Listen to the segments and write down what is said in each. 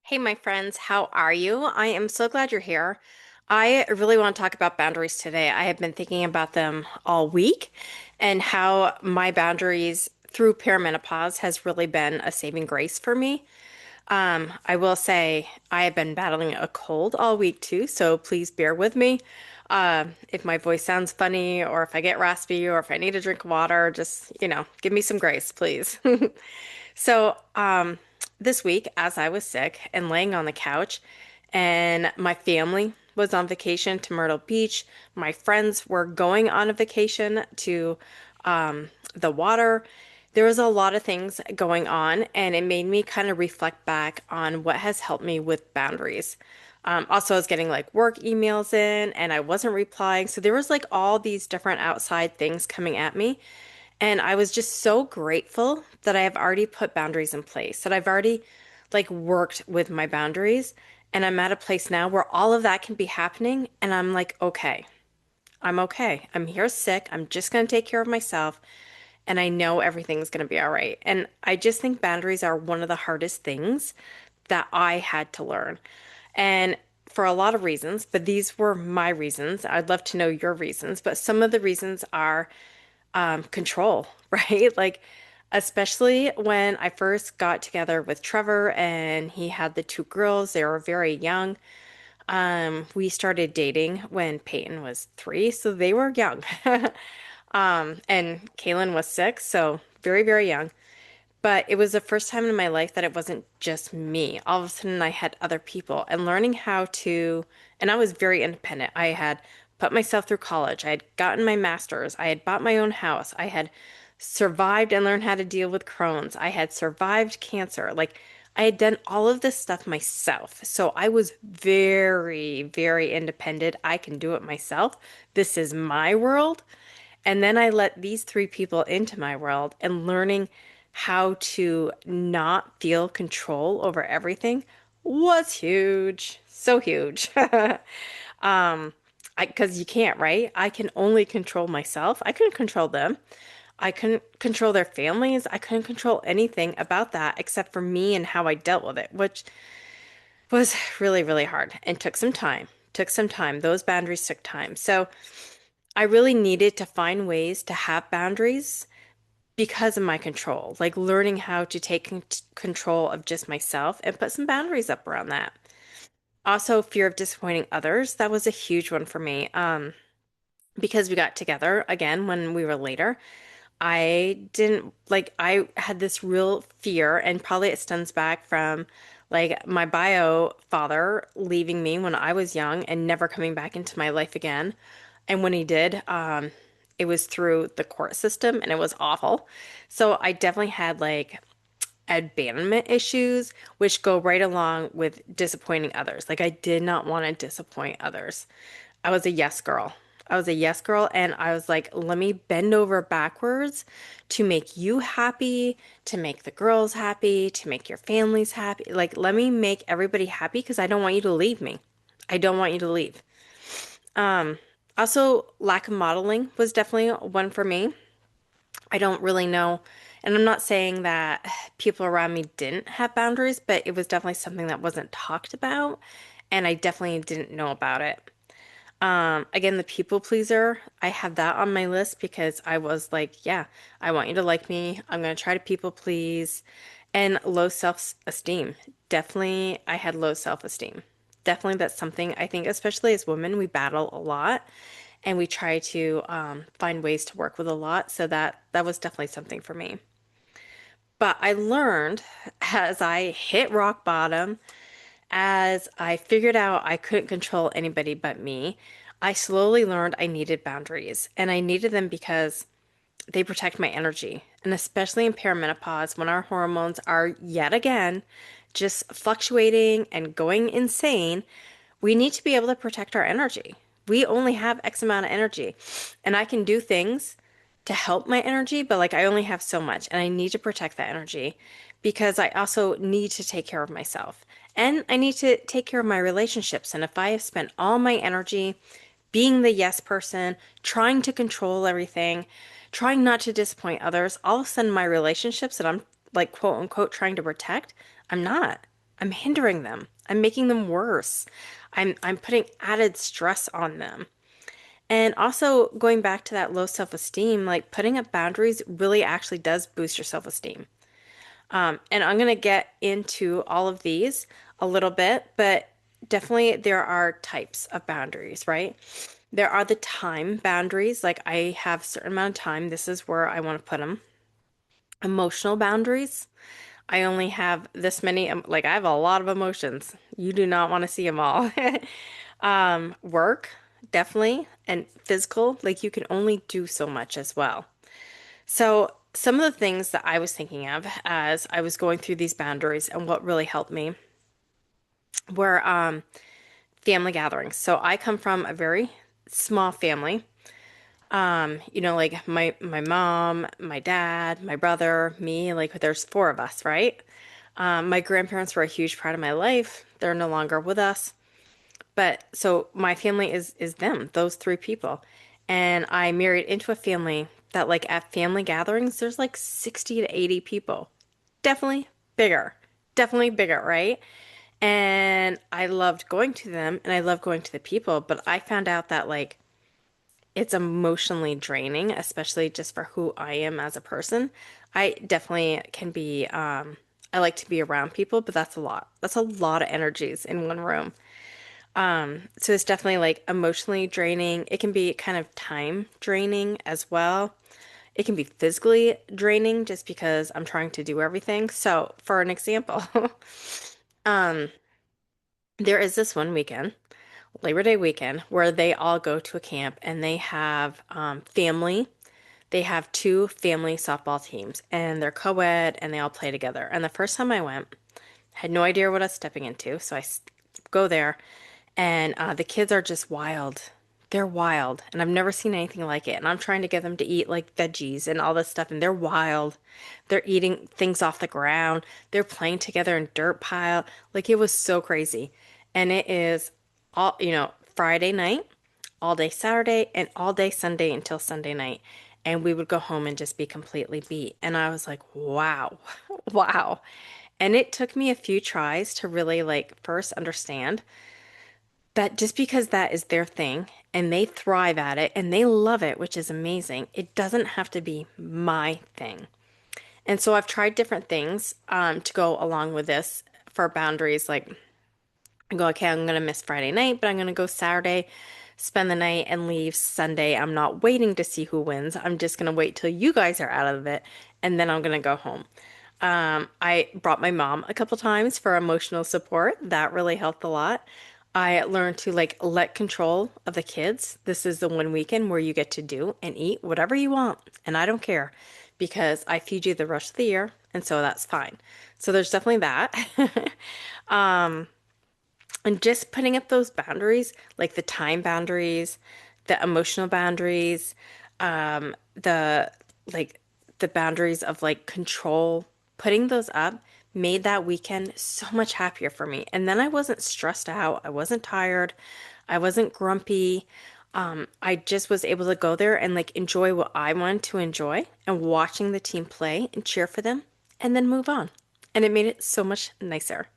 Hey, my friends, how are you? I am so glad you're here. I really want to talk about boundaries today. I have been thinking about them all week and how my boundaries through perimenopause has really been a saving grace for me. I will say I have been battling a cold all week too, so please bear with me. If my voice sounds funny or if I get raspy or if I need a drink of water, just, give me some grace, please. So, this week, as I was sick and laying on the couch, and my family was on vacation to Myrtle Beach, my friends were going on a vacation to the water. There was a lot of things going on, and it made me kind of reflect back on what has helped me with boundaries. Also, I was getting like work emails in, and I wasn't replying. So there was like all these different outside things coming at me. And I was just so grateful that I have already put boundaries in place, that I've already like worked with my boundaries. And I'm at a place now where all of that can be happening. And I'm like, okay, I'm okay. I'm here sick. I'm just going to take care of myself. And I know everything's going to be all right. And I just think boundaries are one of the hardest things that I had to learn. And for a lot of reasons, but these were my reasons. I'd love to know your reasons, but some of the reasons are control, right? Like, especially when I first got together with Trevor and he had the two girls, they were very young. We started dating when Peyton was 3, so they were young. And Kaylin was 6, so very, very young. But it was the first time in my life that it wasn't just me. All of a sudden, I had other people and learning how to, and I was very independent. I had put myself through college. I had gotten my master's. I had bought my own house. I had survived and learned how to deal with Crohn's. I had survived cancer. Like, I had done all of this stuff myself. So I was very, very independent. I can do it myself. This is my world. And then I let these 3 people into my world and learning how to not feel control over everything was huge. So huge. Because you can't, right? I can only control myself. I couldn't control them. I couldn't control their families. I couldn't control anything about that except for me and how I dealt with it, which was really, really hard and took some time. Took some time. Those boundaries took time. So I really needed to find ways to have boundaries because of my control, like learning how to take control of just myself and put some boundaries up around that. Also, fear of disappointing others. That was a huge one for me. Because we got together again when we were later. I didn't like, I had this real fear, and probably it stems back from like my bio father leaving me when I was young and never coming back into my life again. And when he did, it was through the court system and it was awful. So I definitely had like abandonment issues, which go right along with disappointing others. Like I did not want to disappoint others. I was a yes girl. I was a yes girl, and I was like, let me bend over backwards to make you happy, to make the girls happy, to make your families happy. Like, let me make everybody happy because I don't want you to leave me. I don't want you to leave. Um, Also, lack of modeling was definitely one for me. I don't really know, and I'm not saying that people around me didn't have boundaries, but it was definitely something that wasn't talked about, and I definitely didn't know about it. Again, the people pleaser, I have that on my list because I was like, yeah, I want you to like me. I'm going to try to people please. And low self-esteem. Definitely, I had low self-esteem. Definitely, that's something I think, especially as women, we battle a lot and we try to find ways to work with a lot. So that was definitely something for me. But I learned as I hit rock bottom, as I figured out I couldn't control anybody but me, I slowly learned I needed boundaries. And I needed them because they protect my energy. And especially in perimenopause, when our hormones are yet again just fluctuating and going insane, we need to be able to protect our energy. We only have X amount of energy. And I can do things to help my energy, but like I only have so much and I need to protect that energy because I also need to take care of myself and I need to take care of my relationships. And if I have spent all my energy being the yes person, trying to control everything, trying not to disappoint others, all of a sudden my relationships that I'm like quote unquote trying to protect, I'm not. I'm hindering them. I'm making them worse. I'm putting added stress on them. And also going back to that low self-esteem, like putting up boundaries really actually does boost your self-esteem. And I'm going to get into all of these a little bit, but definitely there are types of boundaries, right? There are the time boundaries, like I have a certain amount of time. This is where I want to put them. Emotional boundaries. I only have this many, like I have a lot of emotions. You do not want to see them all. Work, definitely, and physical, like you can only do so much as well. So, some of the things that I was thinking of as I was going through these boundaries and what really helped me were family gatherings. So, I come from a very small family. Like my mom, my dad, my brother, me, like there's four of us, right? My grandparents were a huge part of my life. They're no longer with us. But so my family is them, those three people. And I married into a family that like at family gatherings, there's like 60 to 80 people. Definitely bigger. Definitely bigger, right? And I loved going to them and I love going to the people, but I found out that like it's emotionally draining, especially just for who I am as a person. I definitely can be I like to be around people, but that's a lot. That's a lot of energies in one room. So it's definitely like emotionally draining. It can be kind of time draining as well. It can be physically draining just because I'm trying to do everything. So, for an example, there is this one weekend, Labor Day weekend, where they all go to a camp and they have family. They have two family softball teams and they're co-ed and they all play together. And the first time I went, had no idea what I was stepping into. So go there and the kids are just wild. They're wild, and I've never seen anything like it. And I'm trying to get them to eat like veggies and all this stuff, and they're wild. They're eating things off the ground. They're playing together in dirt pile. Like it was so crazy. And it is all, Friday night, all day Saturday, and all day Sunday until Sunday night. And we would go home and just be completely beat. And I was like, wow, wow. And it took me a few tries to really like first understand that just because that is their thing and they thrive at it and they love it, which is amazing, it doesn't have to be my thing. And so I've tried different things to go along with this for boundaries. Like, I go, okay, I'm going to miss Friday night, but I'm going to go Saturday, spend the night, and leave Sunday. I'm not waiting to see who wins. I'm just going to wait till you guys are out of it, and then I'm going to go home. I brought my mom a couple times for emotional support. That really helped a lot. I learned to like let control of the kids. This is the one weekend where you get to do and eat whatever you want, and I don't care because I feed you the rest of the year, and so that's fine. So there's definitely that. And just putting up those boundaries, like the time boundaries, the emotional boundaries, the like the boundaries of like control, putting those up made that weekend so much happier for me. And then I wasn't stressed out. I wasn't tired. I wasn't grumpy. I just was able to go there and like enjoy what I wanted to enjoy and watching the team play and cheer for them and then move on. And it made it so much nicer.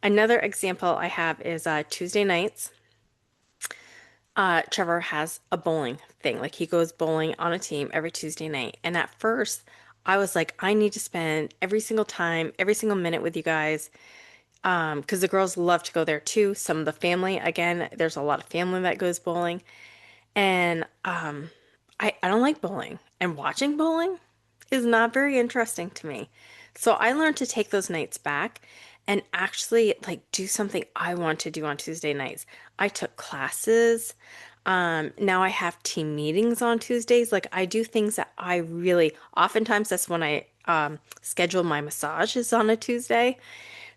Another example I have is Tuesday nights. Trevor has a bowling thing. Like he goes bowling on a team every Tuesday night. And at first, I was like, I need to spend every single time, every single minute with you guys. Because the girls love to go there too. Some of the family, again, there's a lot of family that goes bowling. And I don't like bowling. And watching bowling is not very interesting to me. So I learned to take those nights back and actually like do something I want to do on Tuesday nights. I took classes. Now I have team meetings on Tuesdays. Like I do things that I really, oftentimes that's when I schedule my massages on a Tuesday.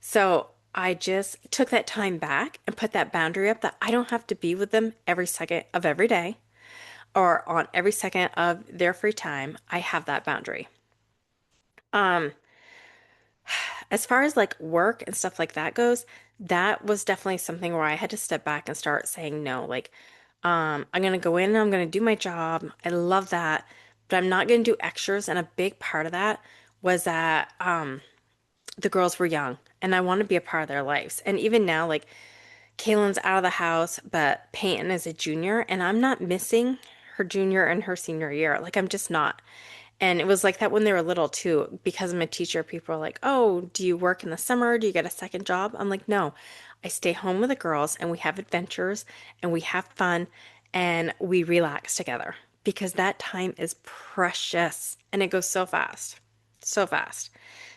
So I just took that time back and put that boundary up that I don't have to be with them every second of every day or on every second of their free time. I have that boundary. Um, as far as like work and stuff like that goes, that was definitely something where I had to step back and start saying no. Like, I'm gonna go in and I'm gonna do my job. I love that, but I'm not gonna do extras. And a big part of that was that the girls were young and I want to be a part of their lives. And even now, like Kaylin's out of the house, but Peyton is a junior, and I'm not missing her junior and her senior year. Like, I'm just not. And it was like that when they were little too. Because I'm a teacher, people are like, "Oh, do you work in the summer? Do you get a second job?" I'm like, "No. I stay home with the girls and we have adventures and we have fun and we relax together because that time is precious and it goes so fast. So fast."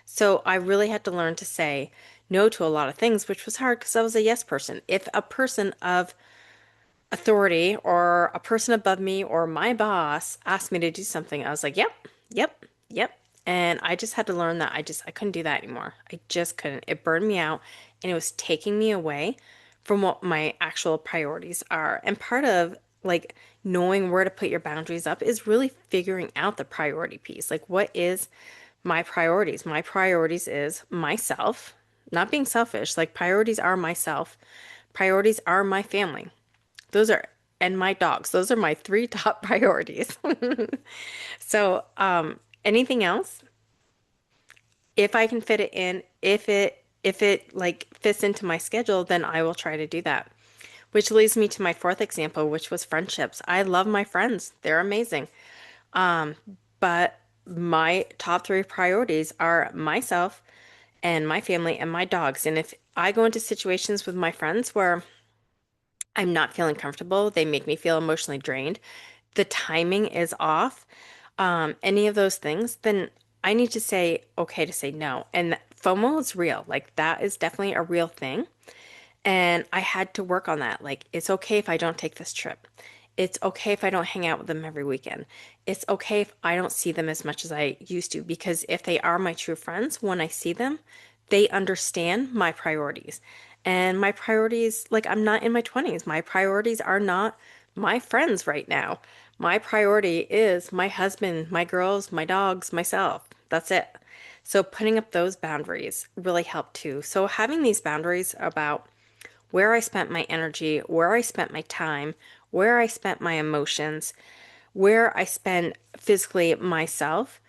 So I really had to learn to say no to a lot of things, which was hard because I was a yes person. If a person of authority or a person above me or my boss asked me to do something, I was like, yep, yep, yep. And I just had to learn that I couldn't do that anymore. I just couldn't. It burned me out and it was taking me away from what my actual priorities are. And part of like knowing where to put your boundaries up is really figuring out the priority piece. Like, what is my priorities? My priorities is myself, not being selfish. Like, priorities are myself, priorities are my family. Those are, and my dogs. Those are my three top priorities. So, anything else, if I can fit it in, if it like fits into my schedule, then I will try to do that. Which leads me to my fourth example, which was friendships. I love my friends. They're amazing. But my top three priorities are myself and my family and my dogs. And if I go into situations with my friends where I'm not feeling comfortable, they make me feel emotionally drained, the timing is off, any of those things, then I need to say okay to say no. And FOMO is real. Like, that is definitely a real thing. And I had to work on that. Like, it's okay if I don't take this trip. It's okay if I don't hang out with them every weekend. It's okay if I don't see them as much as I used to, because if they are my true friends, when I see them, they understand my priorities. And my priorities, like, I'm not in my 20s. My priorities are not my friends right now. My priority is my husband, my girls, my dogs, myself. That's it. So putting up those boundaries really helped too. So having these boundaries about where I spent my energy, where I spent my time, where I spent my emotions, where I spent physically myself,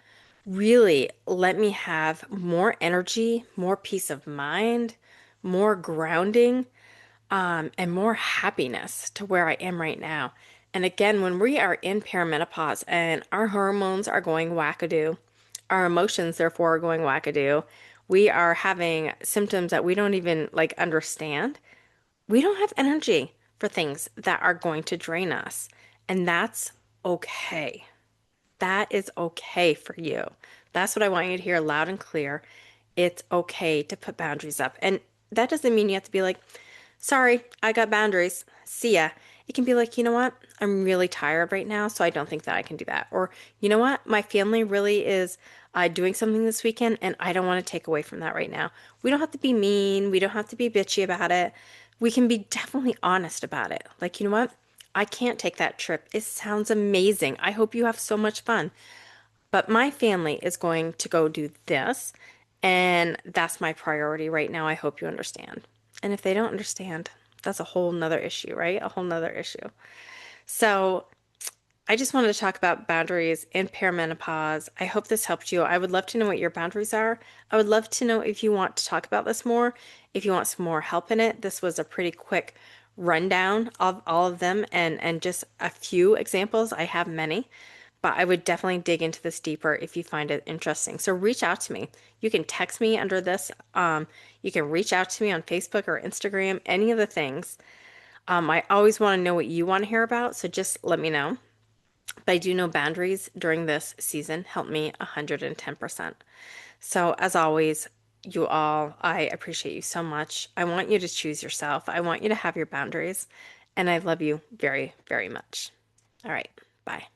really let me have more energy, more peace of mind, more grounding, and more happiness to where I am right now. And again, when we are in perimenopause and our hormones are going wackadoo, our emotions therefore are going wackadoo, we are having symptoms that we don't even like understand. We don't have energy for things that are going to drain us. And that's okay. That is okay for you. That's what I want you to hear loud and clear. It's okay to put boundaries up. And that doesn't mean you have to be like, sorry, I got boundaries. See ya. It can be like, you know what? I'm really tired right now, so I don't think that I can do that. Or, you know what? My family really is doing something this weekend, and I don't want to take away from that right now. We don't have to be mean. We don't have to be bitchy about it. We can be definitely honest about it. Like, you know what? I can't take that trip. It sounds amazing. I hope you have so much fun. But my family is going to go do this, and that's my priority right now. I hope you understand. And if they don't understand, that's a whole nother issue, right? A whole nother issue. So I just wanted to talk about boundaries in perimenopause. I hope this helped you. I would love to know what your boundaries are. I would love to know if you want to talk about this more, if you want some more help in it. This was a pretty quick rundown of all of them and just a few examples. I have many, but I would definitely dig into this deeper if you find it interesting. So reach out to me. You can text me under this. You can reach out to me on Facebook or Instagram, any of the things. I always want to know what you want to hear about, so just let me know. But I do know boundaries during this season help me 110%. So, as always, you all, I appreciate you so much. I want you to choose yourself. I want you to have your boundaries. And I love you very, very much. All right. Bye.